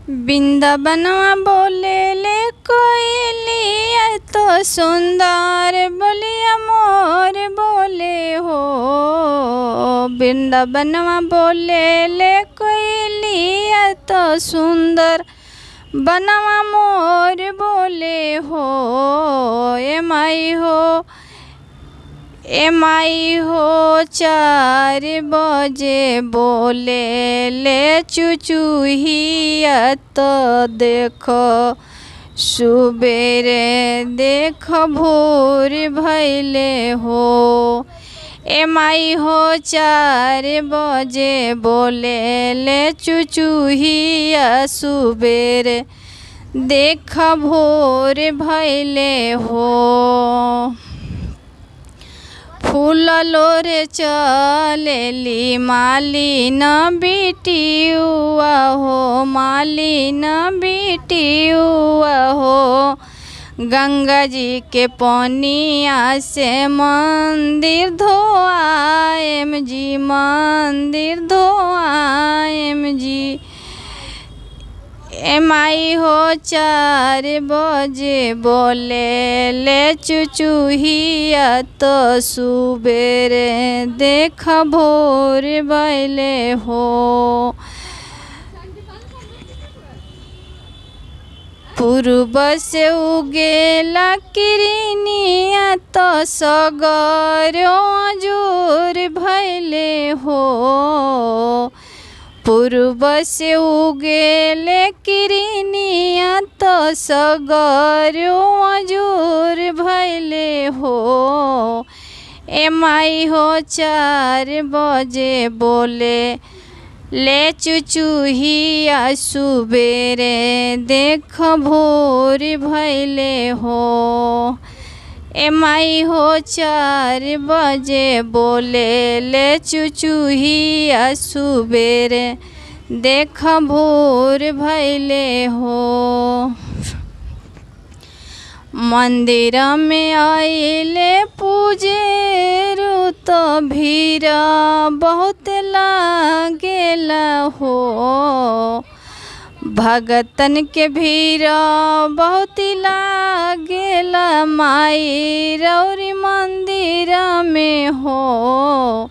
वृंदावनवा बोले ले कोयलिया तो सुंदर बोलिया मोर बोले हो। वृंदावनवा बोले ले कोयलिया तो सुंदर बनवा मोर बोले हो। ए माई हो 4 बजे बोले ले चुचुहिया तो देखो सुबेरे देखो भोर भैले हो। ए माई हो 4 बजे बोले ले चुचुहिया सुबेरे देख भोर भैले हो। फूल लोरे चलेली मालिन बिटियुआ हो। मालिन बिटियुआ हो। गंगा जी के पनिया से मंदिर धोआएम जी। मंदिर धोआएम जी। ए माई हो 4 बजे बोले ले चुचुहिया तो सुबेरे देख भोर भैले हो। पूर्व से उगेला किरनिया तो सगरो जोर भैले हो। पूर्व से उगेले किरनिया तो सगरो जोर भैले हो। ए माई हो 4 बजे बोले ले चुचुहिया सुबेरे देख भोर भैले हो। ए माई हो 4 बजे बोले ले चुचुहिया सुबेरे देख भोर भैले हो। मंदिर में आइले पूजेरु तो भीड़ बहुत लागेला हो। भगतन के भीड़ बहुत लागेला माई रौरी मंदिर में हो।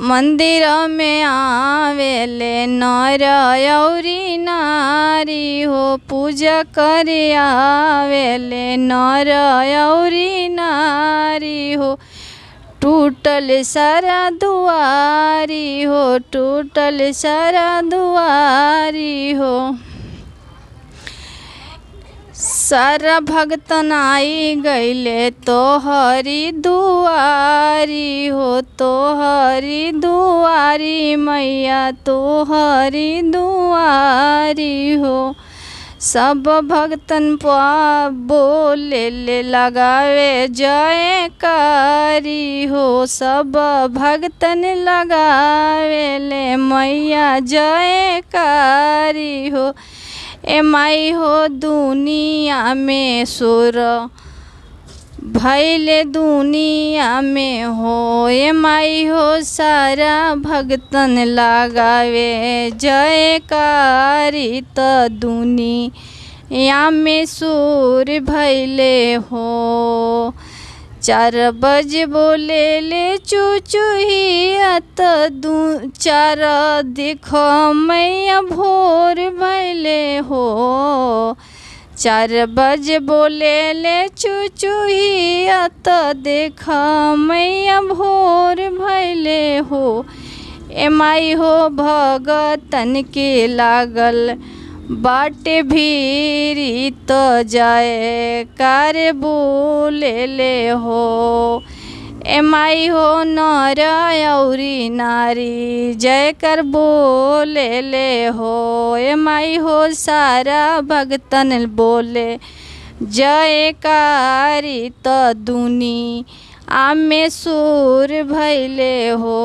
मंदिर में आवेले नर औरी नारी हो। पूजा करे आवेले नर औरी नारी हो। टूटल सारा दुआरी हो। टूटल सारा दुआरी हो। सारा भगतन आई गईले तोहरी दुआरी हो। तोहरी दुआरी मैया तोहरी दुआरी हो। सब भगतन बोले ले लगावे जयकारी हो। सब भगतन लगावे ले मैया जयकारी हो। ए माई हो दुनिया में सुर भैले दुनिया में हो। ए माई हो सारा भगतन लगावे जयकारी तो दुनिया में सुर भैले हो। 4 बजे बोले ले चुचुहिया तो 4 देखो मैया भोर भैले हो। 4 बजे बोले ले चुचुहिया तो देख मैया भोर भैले हो। ए माई हो भगतन के लागल बाटे भीरी तो जाए कार बोले ले हो। ए माई हो नर औरी नारी जय कर बोले ले हो। ए माई हो सारा भगतन बोले जयकारी तो दुनिया में सुर भैले हो।